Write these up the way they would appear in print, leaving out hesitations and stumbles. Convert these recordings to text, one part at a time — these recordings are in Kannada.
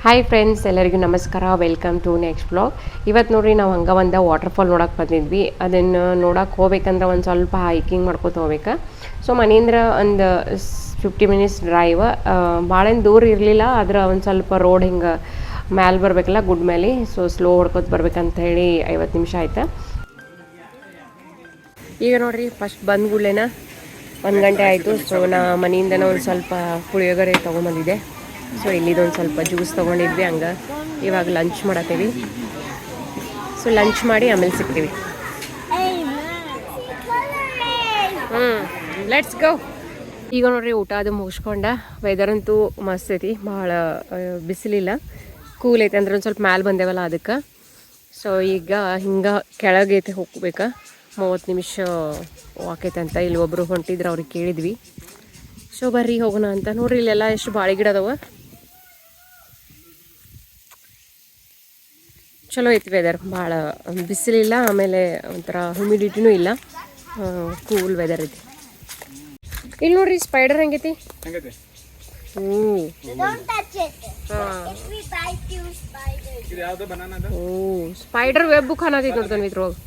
ಹಾಯ್ ಫ್ರೆಂಡ್ಸ್, ಎಲ್ಲರಿಗೂ ನಮಸ್ಕಾರ. Welcome to next blog. ಇವತ್ತು ನೋಡ್ರಿ ನಾವು ಹಂಗೆ ಒಂದು ವಾಟರ್ಫಾಲ್ ನೋಡೋಕೆ ಬಂದಿದ್ವಿ. ಅದನ್ನು ನೋಡೋಕೆ ಹೋಗ್ಬೇಕಂದ್ರೆ ಒಂದು ಸ್ವಲ್ಪ ಹೈಕಿಂಗ್ ಮಾಡ್ಕೊತ ಹೋಗ್ಬೇಕು. ಸೊ ಮನೆಯಿಂದ ಒಂದು 50 ಮಿನಿಟ್ಸ್ ಡ್ರೈವ್. ಭಾಳೇನು ದೂರ ಇರಲಿಲ್ಲ, ಆದ್ರೆ ಒಂದು ಸ್ವಲ್ಪ ರೋಡ್ ಹಿಂಗೆ ಮ್ಯಾಲೆ ಬರಬೇಕಲ್ಲ ಗುಡ್ ಮೇಲೆ. ಸೊ ಸ್ಲೋ ಹೊಡ್ಕೊತ ಬರ್ಬೇಕಂತ ಹೇಳಿ 50 ನಿಮಿಷ ಆಯ್ತು. ಈಗ ನೋಡ್ರಿ ಫಸ್ಟ್ ಬಂದ ಕೂಡಲೇನ 1 ಗಂಟೆ ಆಯಿತು. ಸೊ ನಾ ಮನೆಯಿಂದನೇ ಒಂದು ಸ್ವಲ್ಪ ಪುಳಿಯೋಗರೆ ತೊಗೊಂಬಂದಿದ್ದೆ. ಸೊ ಇಲ್ಲಿದೊಂದು ಸ್ವಲ್ಪ ಜ್ಯೂಸ್ ತೊಗೊಂಡಿದ್ವಿ. ಹಂಗೆ ಇವಾಗ ಲಂಚ್ ಮಾಡತ್ತೀವಿ. ಸೊ ಲಂಚ್ ಮಾಡಿ ಆಮೇಲೆ ಸಿಗ್ತೀವಿ. Let's go. ಈಗ ನೋಡ್ರಿ ಊಟ ಅದು ಮುಗಿಸ್ಕೊಂಡ. ವೆದರ್ ಅಂತೂ ಮಸ್ತ್ ಐತಿ, ಭಾಳ ಬಿಸಿಲಿಲ್ಲ, ಕೂಲ್ ಐತೆ. ಅಂದ್ರೆ ಒಂದು ಸ್ವಲ್ಪ ಮ್ಯಾಲೆ ಬಂದೇವಲ್ಲ ಅದಕ್ಕೆ. ಸೊ ಈಗ ಹಿಂಗೆ ಕೆಳಗೈತೆ ಹೋಗ್ಬೇಕು. 30 ನಿಮಿಷ ವಾಕೈತೆ ಅಂತ ಇಲ್ಲಿ ಒಬ್ಬರು ಹೊಂಟಿದ್ರು, ಅವ್ರಿಗೆ ಕೇಳಿದ್ವಿ. ಸೊ ಬರ್ರಿ ಹೋಗೋಣ ಅಂತ. ನೋಡ್ರಿ ಇಲ್ಲೆಲ್ಲ ಎಷ್ಟು ಬಾಳೆ ಗಿಡ ಅದಾವ. ಚಲೋ ಐತಿ ವೆದರ್, ಭಾಳ ಬಿಸಿಲಿಲ್ಲ, ಆಮೇಲೆ ಒಂಥರ ಹ್ಯುಮಿಡಿಟಿನೂ ಇಲ್ಲ, ಕೂಲ್ ವೆದರ್ ಐತಿ. ಇಲ್ಲಿ ನೋಡ್ರಿ ಸ್ಪೈಡರ್ ಹೆಂಗೈತಿ. ಸ್ಪೈಡರ್ ವೆಬ್ ಕಾಣತೈತಿ ನೋಡ್ತಾನೆ ಇದ್ರೊಳಗೆ.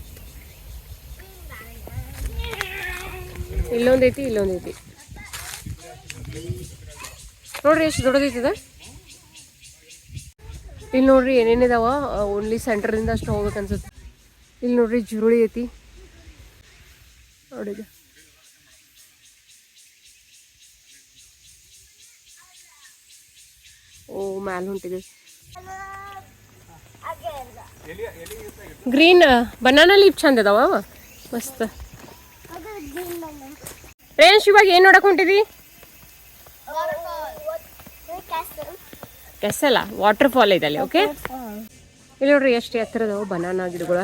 ಇಲ್ಲೊಂದೈತಿ, ಇಲ್ಲೊಂದೈತಿ. ನೋಡ್ರಿ ಎಷ್ಟು ದೊಡ್ಡದೈತದ. ಇಲ್ಲಿ ನೋಡ್ರಿ ಏನೇನಿದಾವ. ಓನ್ಲಿ ಸೆಂಟ್ರಿಂದ ಅಷ್ಟು ಹೋಗ್ಬೇಕು ಅನ್ಸುತ್ತೆ. ಇಲ್ಲಿ ನೋಡ್ರಿ ಜುರುಳಿ ಐತಿ ನೋಡಿದ. ಓ ಮ್ಯಾಲ ಹೊಂಟಿದೆ. ಗ್ರೀನ್ ಬನಾನಾ ಲೀಫ್ ಚಂದ ಅದಾವ, ಮಸ್ತ್. ಫ್ರೆಂಡ್ಸ್ ಇವಾಗ ಏನು ನೋಡಕ್ ಹೊಂಟಿದಿ? ಕೆಸಲ ವಾಟರ್ ಫಾಲ್ ಐತಲ್ಲಿ. ಓಕೆ, ಇಲ್ಲಿ ನೋಡ್ರಿ ಎಷ್ಟು ಎತ್ತರದವು ಬನಾನಾ ಗಿಡಗಳ.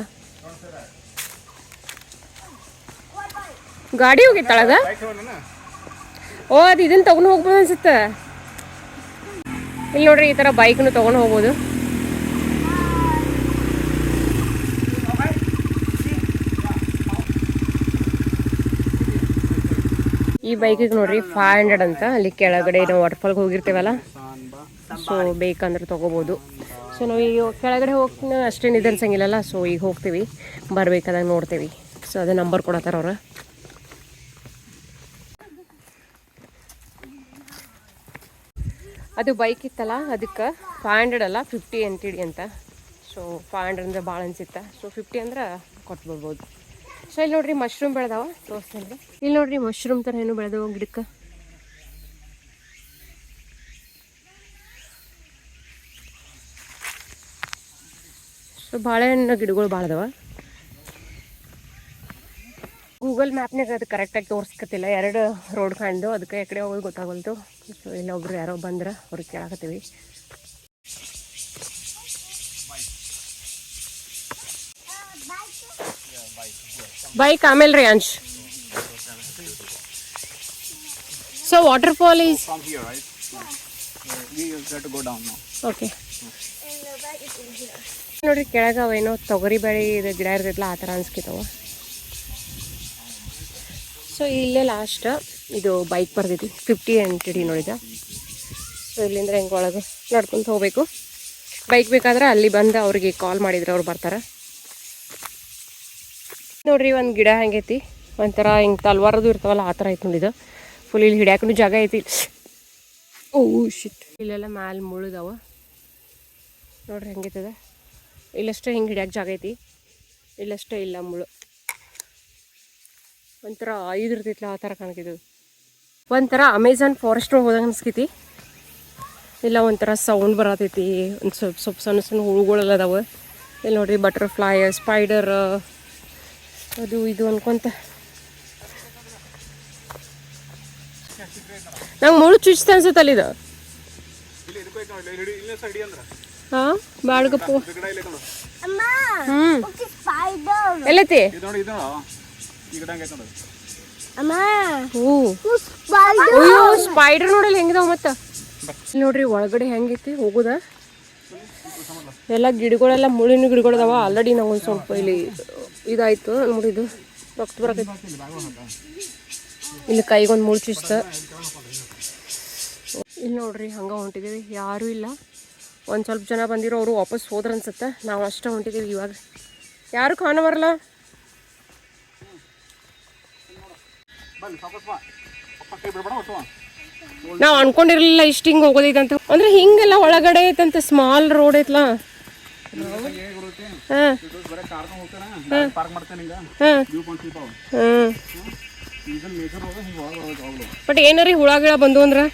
ಗಾಡಿ ಹೋಗಿತ್ತಳಗ. ಓ ಅದು ಇದನ್ನ ತಗೊಂಡು ಹೋಗ್ಬೋದು ಅನ್ಸುತ್ತೆ. ಇಲ್ಲಿ ನೋಡ್ರಿ ಈ ಥರ ಬೈಕ್ನು ತೊಗೊಂಡು ಹೋಗ್ಬೋದು. ಈ ಬೈಕಿಗೆ ನೋಡ್ರಿ 500 ಅಂತ. ಅಲ್ಲಿ ಕೆಳಗಡೆ ನಾವು ವಾಟರ್ಫಾಲ್ಗೆ ಹೋಗಿರ್ತೀವಲ್ಲ, ಸೊ ಬೇಕಂದ್ರೆ ತೊಗೋಬೋದು. ಸೊ ನಾವು ಈಗ ಕೆಳಗಡೆ ಹೋಗಿ ಅಷ್ಟೇನು ಇದು ಅನ್ಸಂಗಿಲ್ಲಲ್ಲ. ಸೊ ಈಗ ಹೋಗ್ತೀವಿ, ಬರ್ಬೇಕಾದಾಗ ನೋಡ್ತೀವಿ. ಸೊ ಅದೇ ನಂಬರ್ ಕೊಡತ್ತಾರ ಅವ್ರು. ಅದು ಬೈಕ್ ಇತ್ತಲ್ಲ, ಅದಕ್ಕೆ 500 ಅಲ್ಲ 50 NTD ಅಂತ. ಸೊ 500 ಅಂದರೆ ಭಾಳ ಅನ್ಸುತ್ತೆ. ಸೊ 50 ಅಂದ್ರೆ ಕೊಟ್ಬಿಡ್ಬೋದು. ಸೊ ಇಲ್ಲಿ ನೋಡ್ರಿ ಮಶ್ರೂಮ್ ಬೆಳೆದಾವ, ತೋರಿಸ್ತೇನೆ. ಇಲ್ಲಿ ನೋಡ್ರಿ ಮಶ್ರೂಮ್ ಥರ ಏನು ಬೆಳೆದವ ಗಿಡಕ್ಕೆ. ಸೊ ಬಾಳೆಹಣ್ಣು ಗಿಡಗಳು ಭಾಳ ಅದಾವ. ಗೂಗಲ್ ಮ್ಯಾಪ್ನಾಗ ಅದು ಕರೆಕ್ಟಾಗಿ ತೋರಿಸ್ಕತ್ತಿಲ್ಲ, 2 ರೋಡ್ ಕಾಣ್ದು, ಅದಕ್ಕೆ ಎಕಡೆ ಹೋಗೋದು ಗೊತ್ತಾಗಲ್ತು. ಸೊ ಇಲ್ಲೊಬ್ರು ಯಾರೋ ಬಂದ್ರೆ ಅವ್ರಿಗೆ ಕೇಳಾಕತ್ತೀವಿ. ಬೈಕ್ ಆಮೇಲೆ ರೀ ಅಂಶ್. So waterfall is okay. ನೋಡ್ರಿ ಕೆಳಗ ಅವೇನೋ ತೊಗರಿ ಬೇಳೆ ಇದು ಗಿಡ ಇರ್ತೈತಲ್ಲ, ಆ ಥರ ಅನ್ಸ್ಕಿತಾವ. ಸೊ ಇಲ್ಲೇ ಲಾಸ್ಟ್ ಇದು ಬೈಕ್ ಬರ್ತೈತಿ, 50 NTD ನೋಡಿದ. ಸೊ ಇಲ್ಲಿಂದ ಹೆಂಗೆ ಒಳಗೆ ನಡ್ಕೊಂತ ಹೋಗ್ಬೇಕು. ಬೈಕ್ ಬೇಕಾದ್ರೆ ಅಲ್ಲಿ ಬಂದು ಅವ್ರಿಗೆ ಕಾಲ್ ಮಾಡಿದ್ರೆ ಅವ್ರು ಬರ್ತಾರೆ. ನೋಡ್ರಿ ಒಂದು ಗಿಡ ಹೆಂಗೈತಿ, ಒಂಥರ ಹಿಂಗೆ ತಲ್ವಾರದು ಇರ್ತಾವಲ್ಲ, ಆ ಥರ ಐತಿ ನೋಡಿದ. ಫುಲ್ ಇಲ್ಲಿ ಹಿಡಿಯಾಕೂ ಜಾಗ ಐತಿ. ಓ ಶಿಟ್, ಇಲ್ಲೆಲ್ಲ ಮ್ಯಾಲೆ ಮುಳುದವ ನೋಡ್ರಿ ಹೆಂಗೈತದ. ಇಲ್ಲಷ್ಟೇ ಹಿಂಗೆ ಹಿಡಿಯಾಕೆ ಜಾಗ ಐತಿ, ಇಲ್ಲಷ್ಟೇ ಇಲ್ಲ ಮುಳು. ಒಂಥರ ಇದಿರ್ತೈತಿಲ್ಲ, ಆ ಥರ ಕಾಣ್ತಿದ್ದು. ಒಂಥರ ಅಮೆಝಾನ್ ಫಾರೆಸ್ಟ್ ಹೋದಂಗೆ ಅನ್ಸ್ಕೈತಿ. ಇಲ್ಲ ಒಂಥರ ಸೌಂಡ್ ಬರತೈತಿ, ಒಂದು ಸ್ವಲ್ಪ ಸಣ್ಣ ಸಣ್ಣ ಹುಳುಗಳೆಲ್ಲ ಅದಾವೆ. ಇಲ್ಲಿ ನೋಡ್ರಿ ಬಟರ್ಫ್ಲೈ, ಸ್ಪೈಡರ್, ಅದು ಇದು ಅನ್ಕೊಂತ. ನಂಗೆ ಮುಳು ಚುಚ್ತ ಅನ್ಸುತ್ತಲ್ಲ ಇದು. ಹಾಂ ಬಾಡ್ಗಪ್ಪು. ಎಲ್ಲೈತಿ? ಅಯ್ಯೋ ಸ್ಪೈಡರ್ ನೋಡಲ್ಲ ಹೆಂಗಿದಾವ. ಮತ್ತೆ ಇಲ್ಲಿ ನೋಡ್ರಿ ಒಳಗಡೆ ಹೆಂಗೈತಿ ಹೋಗುದ. ಎಲ್ಲ ಗಿಡಗಳೆಲ್ಲ ಮುಳ್ಳಿನ ಗಿಡಗಳದಾವ. ಆಲ್ರೆಡಿ ನಾವು ಒಂದು ಸ್ವಲ್ಪ ಇಲ್ಲಿ ಇದಾಯ್ತು ನೋಡಿದ್ದು, ರಕ್ತ ಬರಕೈತಿ. ಇಲ್ಲಿ ಕೈಗೊಂದು ಮುಳ್ಳು ಚುಚ್ತ. ಇಲ್ಲಿ ನೋಡ್ರಿ ಹಂಗೆ ಹೊಂಟಿದ್ದೀವಿ, ಯಾರೂ ಇಲ್ಲ. ಒಂದು ಸ್ವಲ್ಪ ಜನ ಬಂದಿರೋ ಅವರು ವಾಪಸ್ ಹೋದ್ರ ಅನ್ಸುತ್ತೆ. ನಾವು ಅಷ್ಟೇ ಹೊಂಟಿದ್ದೀವಿ ಇವಾಗ. ಯಾರು ಕಾಣ ಬರಲ್ಲ. ನಾವು ಅನ್ಕೊಂಡಿರಲಿಲ್ಲ ಇಷ್ಟು ಹಿಂಗೆ ಹೋಗೋದೈತಂತ. ಅಂದ್ರೆ ಹಿಂಗೆಲ್ಲ ಒಳಗಡೆ ಐತಂತ, ಸ್ಮಾಲ್ ರೋಡ್ ಐತ್ಲಾ. ಬಟ್ ಏನಾರಿ ಹುಳ ಗಿಳ ಬಂದು ಅಂದ್ರೆ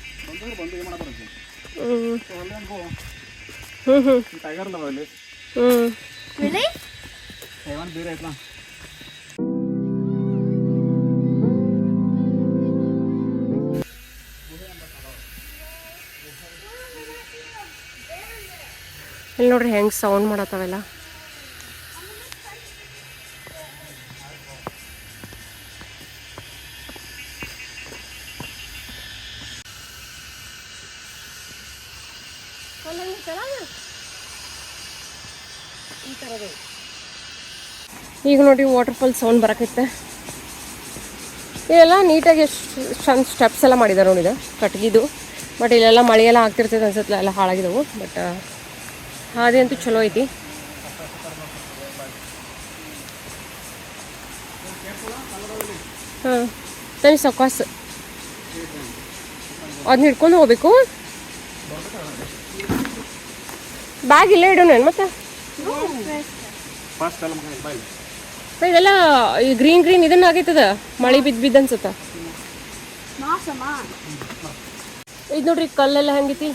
ಇಲ್ಲಿ ನೋಡ್ರಿ ಹೆಂಗೆ ಸೌಂಡ್ ಮಾಡತ್ತವೆಲ್ಲ. ಈಗ ನೋಡಿ ವಾಟರ್ಫಾಲ್ ಸೌಂಡ್ ಬರಕೈತೆ. ಇವೆಲ್ಲ ನೀಟಾಗಿ ಎಷ್ಟು ಸ್ಟೆಪ್ಸ್ ಎಲ್ಲ ಮಾಡಿದ್ದಾರೆ ನೋಡಿದ ಕಟ್ಗಿದು. ಬಟ್ ಇಲ್ಲೆಲ್ಲ ಮಳೆಯೆಲ್ಲ ಆಗ್ತಿರ್ತೈತೆ ಅನ್ಸತ್ಲ, ಎಲ್ಲ ಹಾಳಾಗಿದ್ದವು. ಬಟ್ ಹಾದಿ ಅಂತೂ ಚಲೋ ಐತಿ. ಹಾಂ ತನಿ ಸೊಕಾಸ್ ಅದನ್ನ ಹಿಡ್ಕೊಂಡು ಹೋಗ್ಬೇಕು. ಬ್ಯಾಗ್ ಇಲ್ಲೇ ಇಡೋಣ ಮತ್ತೆ. ಇದೆಲ್ಲ ಈ ಗ್ರೀನ್ ಇದನ್ನ ಆಗೈತದ, ಮಳೆ ಬಿದ್ದು ಅನ್ಸತ್ತ. ಇದು ನೋಡ್ರಿ ಕಲ್ಲೆಲ್ಲ ಹೆಂಗೈತಿ.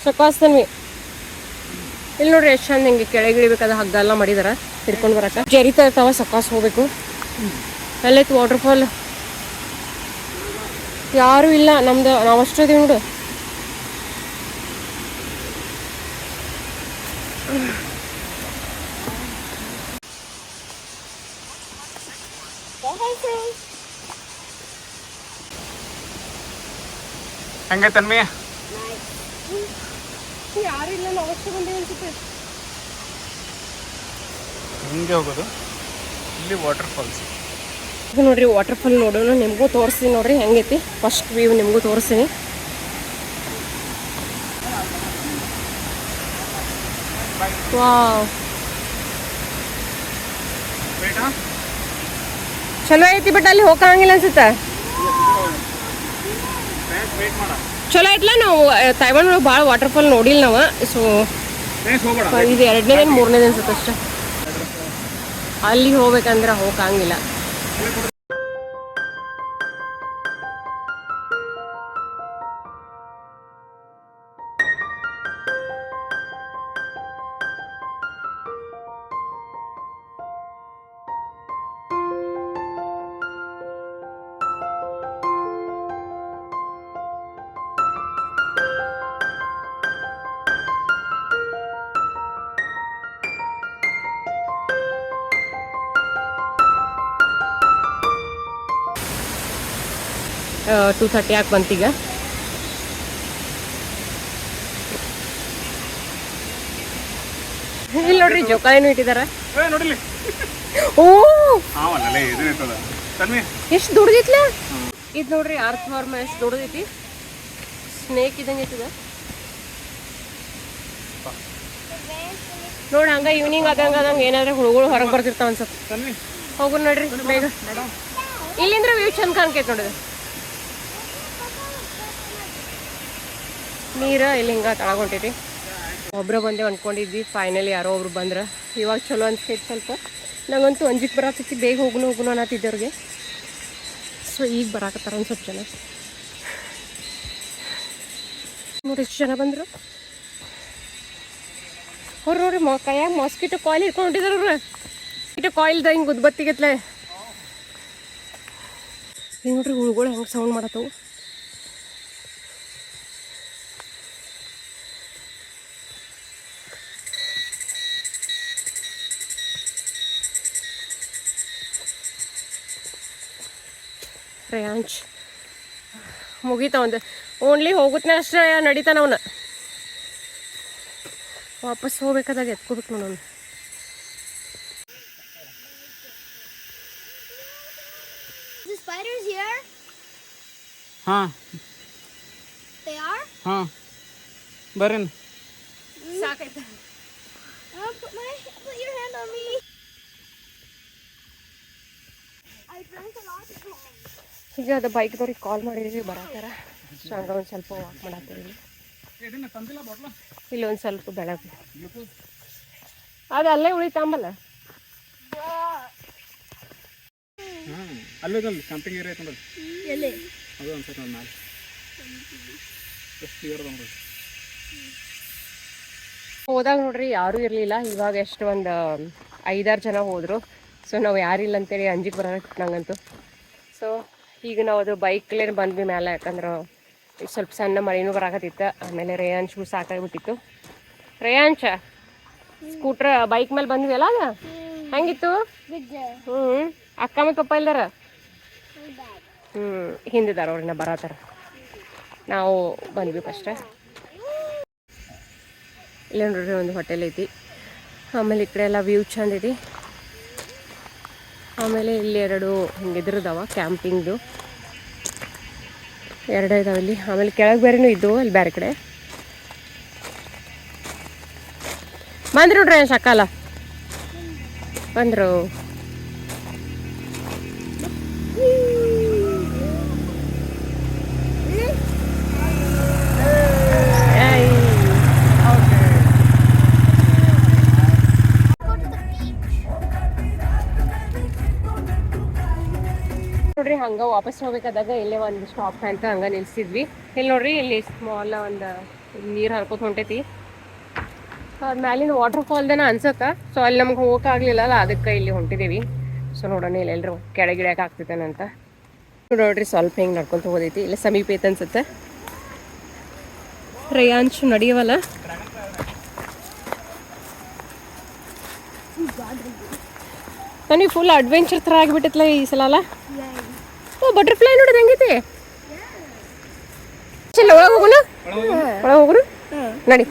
ಸೊಕಾಸ್ತನ್ವಿ ಇಲ್ಲಿ ನೋಡ್ರಿ ಎಷ್ಟು ಚಂದ ಹಿಂಗೆ ಕೆಳಗಿಳಿಬೇಕಾದ ಹಗ್ಗ ಎಲ್ಲ ಮಾಡಿದಾರ ಹಿಡ್ಕೊಂಡು ಬರಕ. ಜರಿತಾ ಇರ್ತಾವ, ಸೊಕಾಸ್ ಹೋಗ್ಬೇಕು. ಎಲ್ಲೈತಿ ವಾಟರ್ಫಾಲ್. ಯಾರೂ ಇಲ್ಲ, ನಮ್ದು ನಾವಷ್ಟೇ ಇದೀವಿ ನೋಡು. ಹಂಗೆ ತನ್ವಿ ಯಾರು ಇಲ್ಲ, ನಾವಷ್ಟೇ ಬಂದೇವೆ ಅನ್ಸುತ್ತೆ. ಹಿಂಗೆ ಹೋಗೋದು. ಇಲ್ಲಿ ವಾಟರ್ ಫಾಲ್ಸ್ ನೋಡ್ರಿ. ವಾಟರ್ಫಾಲ್ ನೋಡೋಣ, ನಿಮಗೂ ತೋರಿಸ್ತೀನಿ ನೋಡ್ರಿ ಹೆಂಗೈತಿ. ಫಸ್ಟ್ ವ್ಯೂ ನಿಮಗೂ ತೋರಿಸ್ತೀನಿ. ವಾವ್, ಚಲೋ ಐತಿ. ಬಟ್ ಅಲ್ಲಿ ಹೋಗಂಗಿಲ್ಲ ಅನ್ಸುತ್ತೆ. ಚಲೋ ಐತ್ಲ. ನಾವು ತೈವಾನ್ ಒಳಗೆ ಭಾಳ ವಾಟರ್ಫಾಲ್ ನೋಡಿಲ್ಲ ನಾವು. ಸೊ ಇದು 2ನೇದೇನು 3ನೇದು ಅನ್ಸುತ್ತೆ ಅಷ್ಟೇ. ಅಲ್ಲಿ ಹೋಗ್ಬೇಕಂದ್ರೆ ಹೋಗಂಗಿಲ್ಲ. ಆ 2:30 ಯಾಕೆ ಬಂತೀಗ. ಇಲ್ಲಿ ನೋಡ್ರಿ ಜೋಕಾಲಿನೂ ಇಟ್ಟಿದಾರ. ಓ ಎಷ್ಟು ದೊಡ್ಡದಿತ್ಲ ಇದು. ನೋಡ್ರಿ ಅರ್ತ್ ಫಾರ್ಮ್ ಎಷ್ಟು ದೊಡ್ಡದೈತಿ. ಸ್ನೇಕ್ ಇದಂಗೆ ಐತದ ನೋಡಿ. ಹಂಗ ಈವ್ನಿಂಗ್ ಆದಂಗೆ ಏನಾದ್ರೆ ಹುಳುಗಳು ಹೊರಗೆ ಬರ್ತಿರ್ತಾವ ಅನ್ಸತ್ತೆ. ಹೋಗೋಣ ನೋಡ್ರಿ ಬೇಗ. ಇಲ್ಲಿಂದ್ರ ವ್ಯೂ ಚಂದ ಕಾಣ್ಕೈತೆ ನೋಡಿದ. ನೀರು ಇಲ್ಲಿ ಹಿಂಗೆ ತಳಗೊಂಟೈತಿ. ಒಬ್ಬರು ಬಂದೆ ಅಂದ್ಕೊಂಡಿದ್ವಿ, ಫೈನಲಿ ಯಾರೋ ಒಬ್ರು ಬಂದ್ರೆ. ಇವಾಗ ಚಲೋ ಅನ್ಸ್ಕೈತಿ ಸ್ವಲ್ಪ. ನಂಗಂತೂ ಅಂಜಿಕೆ ಬರತೈತಿ, ಬೇಗ ಹೋಗುನು ಅನ್ನತ್ತಿದ್ದವ್ರಿಗೆ. ಸೊ ಈಗ ಬರಾಕತ್ತಾರ ಒಂದು ಸ್ವಲ್ಪ ಜನ. ನೋಡಿ ಎಷ್ಟು ಜನ ಬಂದರು. ಅವ್ರು ನೋಡ್ರಿ ಕೈಯಾಗ ಮಾಸ್ಕಿಟೋ ಕಾಯಿಲ್ ಹಿಡ್ಕೊಂಡು ಹೊಂಟಿದಾರ. ಅವ್ರು ಇಟೋ ಕಾಯಿಲ್ದ ಹಿಂಗೆ ಉದ್ಬತ್ತಿಗತ್ಲೆ. ಈಗ ನೋಡ್ರಿ ಹುಳುಗಳು ಹೆಂಗೆ ಸೌಂಡ್ ಮಾಡತ್ತವು. ರೇಯಾಂಚ್ ಮುಗೀತ ಒಂದು ಓನ್ಲಿ ಹೋಗುತ್ತನೆ ಅಷ್ಟೇ ನಡೀತಾನ ಅವನು. ವಾಪಸ್ ಹೋಗ್ಬೇಕಾದಾಗ ಎತ್ಕೋಬೇಕು ನೋಡೋಣ. ಹಾಂ ಹಾಂ ಬರ್ರಿ. ಸಾಕಾಯ್ತು. ಈಗ ಅದು ಬೈಕ್ದವ್ರಿಗೆ ಕಾಲ್ ಮಾಡಿದ್ವಿ ಬರತ್ತಾರ. ಸೊ ಹಂಗೆ ಒಂದು ಸ್ವಲ್ಪ ವಾಕ್ ಮಾಡತ್ತೀವಿ. ಇಲ್ಲಿ ಒಂದು ಸ್ವಲ್ಪ ಬೆಳಗ್ಗೆ ಅದು ಅಲ್ಲೇ ಉಳಿತಾಂಬಲ್ಲ. ಅಲ್ಲೋದಲ್ಲ ಕ್ಯಾಂಪಿಂಗ್ ಏರಿಯಾ ಐತೆ ನೋಡ್ರಿ. ಎಲ್ಲಿ ಅದು ಅನ್ಸತ್ತೆ ನೋಡಿ ಮ್ಯಾಲೆ ಎಷ್ಟು ಕ್ಲಿಯರ್ ಅದ ನೋಡ್ರಿ. ಹೋದಾಗ ನೋಡ್ರಿ ಯಾರೂ ಇರಲಿಲ್ಲ. ಇವಾಗ ಎಷ್ಟು ಒಂದು 5-6 ಜನ ಹೋದರು. ಸೊ ನಾವು ಯಾರಿಲ್ಲ ಅಂತೇಳಿ ಅಂಜಿಗೆ ಬರೋಕ್ಕೆ ನಂಗಂತೂ. ಸೊ ಈಗ ನಾವು ಅದು ಬೈಕ್ಲೇ ಬಂದ್ವಿ ಮೇಲೆ, ಯಾಕಂದ್ರೆ ಸ್ವಲ್ಪ ಸಣ್ಣ ಮಳೆನೂ ಬರಾಕತ್ತಿತ್ತು. ಆಮೇಲೆ ರೇಯಾನ್ಶು ಸಾಕಾಗ್ಬಿಟ್ಟಿತ್ತು. ರೇಯಾನ್ಶ ಸ್ಕೂಟ್ರ್ ಬೈಕ್ ಮೇಲೆ ಬಂದ್ವಿ ಅಲ್ಲ, ಅದು ಹೆಂಗಿತ್ತು? ಅಕ್ಕ ಮತ್ತು ಪಪ್ಪ ಇಲ್ದಾರ? ಹಿಂದಿದಾರ ಅವ್ರನ್ನ ಬರತ್ತಾರ. ನಾವು ಬಂದ್ವಿ ಫಸ್ಟ್. ಇಲ್ಲ ನೋಡ್ರಿ ಒಂದು ಹೋಟೆಲ್ ಐತಿ. ಆಮೇಲೆ ಈ ಕಡೆ ಎಲ್ಲ ವ್ಯೂ ಚಂದ ಐತಿ. ಆಮೇಲೆ ಇಲ್ಲಿ 2 ಹಿಂಗೆ ಇದ್ರದಾವ ಕ್ಯಾಂಪಿಂಗ್ದು 2 ಇದಾವೆ ಇಲ್ಲಿ. ಆಮೇಲೆ ಕೆಳಗೆ ಬೇರೆನೂ ಇದ್ದವು ಅಲ್ಲಿ ಬೇರೆ ಕಡೆ. ಬಂದ್ರು ನೋಡ್ರಿ ಸಕಾಲ ಬಂದರು. ನೋಡ್ರಿ ಹಂಗೆ ವಾಪಸ್ ಹೋಗ್ಬೇಕಾದಾಗ ಇಲ್ಲೇ ಒಂದು ಸ್ಟಾಪ್ ಅಂತ ಹಂಗೆ ನಿಲ್ಸಿದ್ವಿ. ಇಲ್ಲಿ ನೋಡ್ರಿ ಇಲ್ಲಿ ಸ್ಮಾಲ್ ಒಂದು ನೀರು ಹರ್ಕೋತ ಹೊಂಟೈತಿ. ಅದು ಮ್ಯಾಲಿನ ವಾಟರ್ ಫಾಲ್ದನ ಅನ್ಸತ್ತ. ಸೊ ಅಲ್ಲಿ ನಮ್ಗೆ ಹೋಗೋಕ್ಕಾಗಲಿಲ್ಲ ಅಲ್ಲ, ಅದಕ್ಕೆ ಇಲ್ಲಿ ಹೊಂಟಿದ್ದೀವಿ. ಸೊ ನೋಡೋಣ ಇಲ್ಲಿ ಎಲ್ಲರೂ ಕೆಳಗಿಡ್ಯಾಕೆ ಆಗ್ತೈತೇನಂತ. ನೋಡ್ರಿ ಸ್ವಲ್ಪ ಹಿಂಗೆ ನಡ್ಕೊತ ಹೋಗೈತಿ. ಇಲ್ಲ ಸಮೀಪ ಐತೆ ಅನ್ಸುತ್ತೆ. ರೇಯಾನ್ಶು ನಡೆಯವಲ್ಲ. ನನಗೆ ಫುಲ್ ಅಡ್ವೆಂಚರ್ ಥರ ಆಗಿಬಿಟ್ಟೈತಲ್ಲ ಈ ಸಲ ಅಲ್ಲ. ಓ ಬಟರ್ಫ್ಲೈ ನೋಡೋದು ಹೆಂಗೈತಿ. ಚಲ್ಲ ಒಳಗೆ ಹೋಗೋಣ. ಒಳಗೆ ಹೋಗೋಣ ನಡಿ.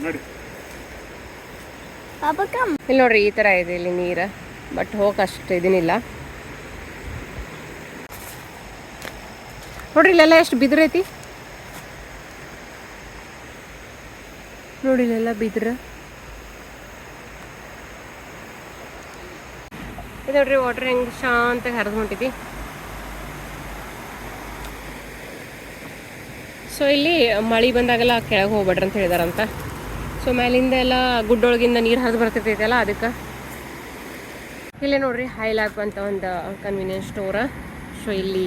ಇಲ್ಲಿ ನೋಡ್ರಿ ಈ ಥರ ಇದೆ ಇಲ್ಲಿ ನೀರು. ಬಟ್ ಹೋಗಕ್ಕೆ ಅಷ್ಟು ಇದನ್ನಿಲ್ಲ. ನೋಡ್ರಿ ಇಲ್ಲೆಲ್ಲ ಎಷ್ಟು ಬಿದಿರೈತಿ ನೋಡಿ. ಇಲ್ಲೆಲ್ಲ ಬಿದ್ರ. ಇದು ನೋಡ್ರಿ ವಾಟರ್ ಹೆಂಗೆ ಶಾಂತ ಹರಿದು ಹೊಂಟೈತಿ. ಸೊ ಇಲ್ಲಿ ಮಳೆ ಬಂದಾಗೆಲ್ಲ ಕೆಳಗೆ ಹೋಗ್ಬೇಡ್ರಿ ಅಂತ ಹೇಳಿದಾರಂತ. ಸೊ ಮೇಲಿಂದ ಎಲ್ಲ ಗುಡ್ಡೊಳಗಿಂದ ನೀರು ಹರಿದು ಬರ್ತಿರ್ತೈತಲ್ಲ ಅದಕ್ಕೆ. ಇಲ್ಲೇ ನೋಡ್ರಿ ಹೈ ಲೈಫ್ ಅಂತ ಒಂದು ಕನ್ವೀನಿಯನ್ಸ್ ಸ್ಟೋರ್. ಸೊ ಇಲ್ಲಿ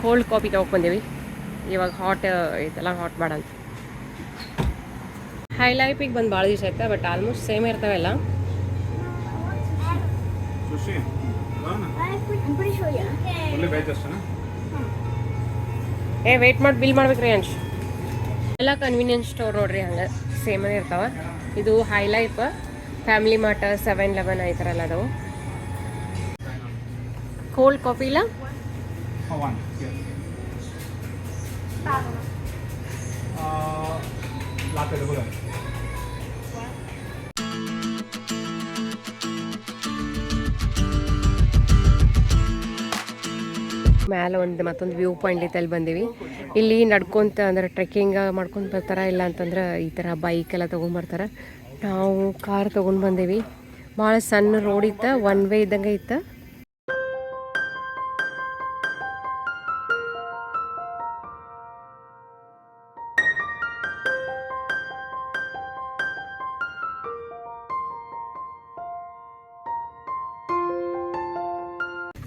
ಕೋಲ್ಡ್ ಕಾಫಿ ತೊಗೊಂಡು ಬಂದೀವಿ. ಇವಾಗ ಹಾಟ್ ಐತಲ್ಲ, ಹಾಟ್ ಬೇಡ ಅಂತ. ಹೈ ಲೈಫಿಗೆ ಬಂದು ಭಾಳ ದಿವಸ ಆಯ್ತಾ, ಬಟ್ ಆಲ್ಮೋಸ್ಟ್ ಸೇಮ್ ಇರ್ತಾವೆಲ್ಲ. ವೇಟ್ ಮಾಡಿ ಬಿಲ್ ಮಾಡ್ಬೇಕ್ರಿ ಅಂಶ್. ಎಲ್ಲ ಕನ್ವೀನಿಯನ್ಸ್ ಸ್ಟೋರ್ ನೋಡ್ರಿ ಹಂಗೆ ಸೇಮೇ ಇರ್ತಾವೆ. ಇದು high life, family mart, 7-Eleven ಈ ಥರ ಎಲ್ಲ ಅದಾವು. ಕೋಲ್ಡ್ ಕಾಫಿ ಇಲ್ಲ ಮ್ಯಾಲೆ ಒಂದು ಮತ್ತೊಂದು ವ್ಯೂ ಪಾಯಿಂಟ್ ಐತೆ, ಅಲ್ಲಿ ಬಂದೀವಿ. ಇಲ್ಲಿ ನಡ್ಕೊತ ಅಂದ್ರೆ ಟ್ರೆಕ್ಕಿಂಗ್ ಮಾಡ್ಕೊಂಡು ಬರ್ತಾರೆ, ಇಲ್ಲ ಅಂತಂದ್ರೆ ಈ ಥರ ಬೈಕ್ ಎಲ್ಲ ತೊಗೊಂಬರ್ತಾರೆ. ನಾವು ಕಾರ್ ತೊಗೊಂಡು ಬಂದೀವಿ. ಭಾಳ ಸಣ್ಣ ರೋಡ್ ಇತ್ತು, 1 ವೇ ಇದ್ದಂಗೆ ಇತ್ತು.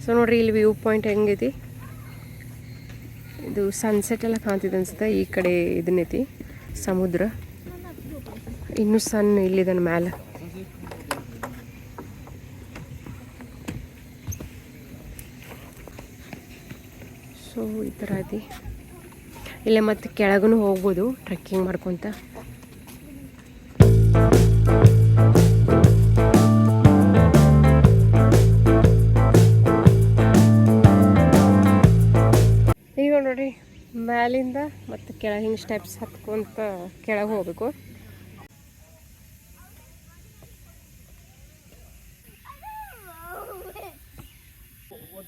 ಸೊ ನೋಡ್ರಿ ಇಲ್ಲಿ ವ್ಯೂ ಪಾಯಿಂಟ್ ಹೆಂಗೈತಿ. ಇದು ಸನ್ಸೆಟ್ ಎಲ್ಲ ಕಾಣ್ತಿದೆ ಅನ್ಸುತ್ತೆ. ಈ ಕಡೆ ಇದನ್ನೈತಿ ಸಮುದ್ರ. ಇನ್ನೂ ಸಣ್ಣ ಇಲ್ಲಿದನ್ ಮ್ಯಾಲೆ. ಸೊ ಈ ಥರ ಐತಿ. ಇಲ್ಲೇ ಮತ್ತೆ ಕೆಳಗೂ ಹೋಗ್ಬೋದು ಟ್ರೆಕ್ಕಿಂಗ್ ಮಾಡ್ಕೊತ. ಈಗ ನೋಡ್ರಿ ಮ್ಯಾಲಿಂದ ಮತ್ತು ಕೆಳಗೆ ಹಿಂಗೆ ಸ್ಟೆಪ್ಸ್ ಹತ್ಕೊಂತ ಕೆಳಗೆ ಹೋಗ್ಬೇಕು.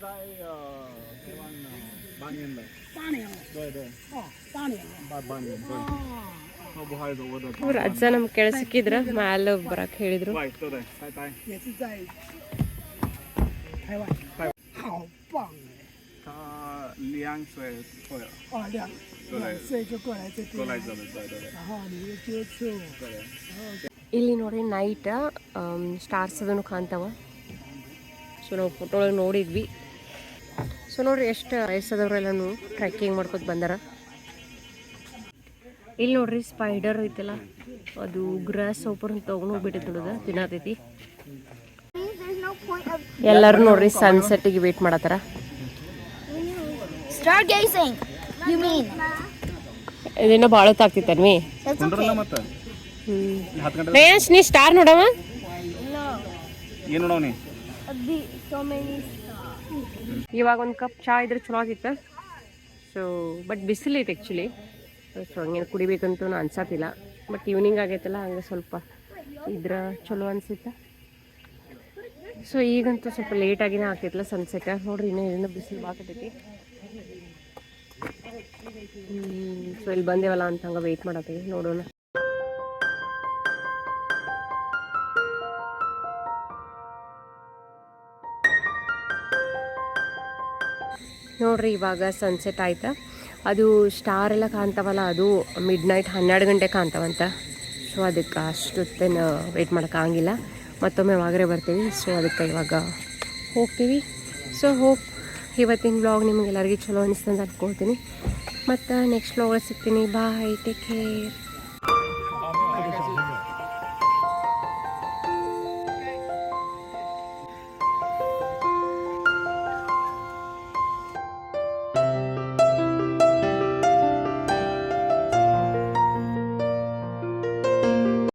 在台湾8年了。8年了。对对，哦，8年了。8年对。都不好意思，我的。ಇವ್ರು ಅಜ್ಜ ನಮ್ಮ ಕೆಳಸಿಕ್ಕಿದ್ರ ಮ್ಯಾಲೆ ಬರಕ್ಕೆ ಹೇಳಿದ್ರು. 对对对，拜拜。也是在台湾。好棒哎！他2岁对了，哦，2岁就过来这边。过来这里，对对对。然后你就接触。对。ಇಲ್ಲಿ ನೋಡಿ ನೈಟ್ ಸ್ಟಾರ್ಸ್ ಅದನ್ನು ಕಾಣ್ತಾವ. ಸೊ ನಾವು ಫೋಟೋ ಒಳಗೆ ನೋಡಿದ್ವಿ. ಸೊ ನೋಡ್ರಿ ಎಷ್ಟು ವಯಸ್ಸಾದವರೆಲ್ಲೂ ಟ್ರೆಕ್ಕಿಂಗ್ ಮಾಡ್ಕೊತ ಬಂದಾರ. ಇಲ್ಲಿ ನೋಡ್ರಿ ಸ್ಪೈಡರ್ ಐತಲ್ಲ ಅದು ಗ್ರಾಸ್ ಸೂಪರ್ ಅಂತ ತಗೊಂಡು ಹೋಗ್ಬಿಟ್ಟೈತಿ ನೋಡೋದು ತಿನ್ನತೈತಿ. ಎಲ್ಲರೂ ನೋಡ್ರಿ ಸನ್ಸೆಟ್ಗೆ ವೇಟ್ ಮಾಡತ್ತಾರ. Stargazing, you mean? ಇದೇನೋ ಭಾಳ ಹೊತ್ತಾಗ್ತಿತ್ತನ್ವಿ. That's okay. ಮತ್ತೆ ರೇಯನ್ಸ್ ನೀ ಸ್ಟಾರ್ ನೋಡವ. ಏನು ನೋಡೋನಿ So many. ಇವಾಗ ಒಂದು ಕಪ್ ಚಹಾ ಇದ್ರೆ ಚಲೋ ಆಗಿತ್ತು. ಸೊ ಬಟ್ ಬಿಸಿಲೈತೆ ಆ್ಯಕ್ಚುಲಿ. ಸೊ ಹಂಗೇನು ಕುಡಿಬೇಕಂತೂ ಅನ್ಸತ್ತಿಲ್ಲ. ಬಟ್ ಈವ್ನಿಂಗ್ ಆಗೈತಲ್ಲ ಹಂಗೆ ಸ್ವಲ್ಪ ಇದ್ರೆ ಚಲೋ ಅನ್ಸುತ್ತೆ. ಸೊ ಈಗಂತೂ ಸ್ವಲ್ಪ ಲೇಟಾಗಿನೇ ಆಗ್ತೈತಲ್ಲ ಸನ್ಸೆಟ್. ನೋಡ್ರಿ ಇನ್ನೂ ಬಿಸಿಲು ಬಾಕತೈತಿ. ಸೊ ಇಲ್ಲಿ ಬಂದೇವಲ್ಲ ಅಂತ ಹಂಗೆ ವೆಯ್ಟ್ ಮಾಡತ್ತೀವಿ, ನೋಡೋಣ. ನೋಡ್ರಿ ಇವಾಗ ಸನ್ಸೆಟ್ ಆಯ್ತಾ. ಅದು ಸ್ಟಾರ್ ಎಲ್ಲ ಕಾಣ್ತಾವಲ್ಲ ಅದು ಮಿಡ್ ನೈಟ್ 12 ಗಂಟೆ ಕಾಣ್ತಾವಂತ. ಸೊ ಅದಕ್ಕೆ ಅಷ್ಟೊತ್ತೇನು ವೆಯ್ಟ್ ಮಾಡೋಕ್ಕಾಗಿಲ್ಲ, ಮತ್ತೊಮ್ಮೆ ಯಾವಾಗಲೇ ಬರ್ತೀವಿ. ಸೊ ಅದಕ್ಕೆ ಇವಾಗ ಹೋಗ್ತೀವಿ. ಸೊ ಹೋಪ್ ಇವತ್ತಿನ ಬ್ಲಾಗ್ ನಿಮಗೆಲ್ಲರಿಗೂ ಚಲೋ ಅನಿಸ್ತಂತ ಅಂದ್ಕೊಳ್ತೀನಿ. ಮತ್ತು ನೆಕ್ಸ್ಟ್ ಬ್ಲಾಗಲ್ಲಿ ಸಿಗ್ತೀನಿ. ಬಾಯ್, ಟೇಕ್ ಕೇರ್.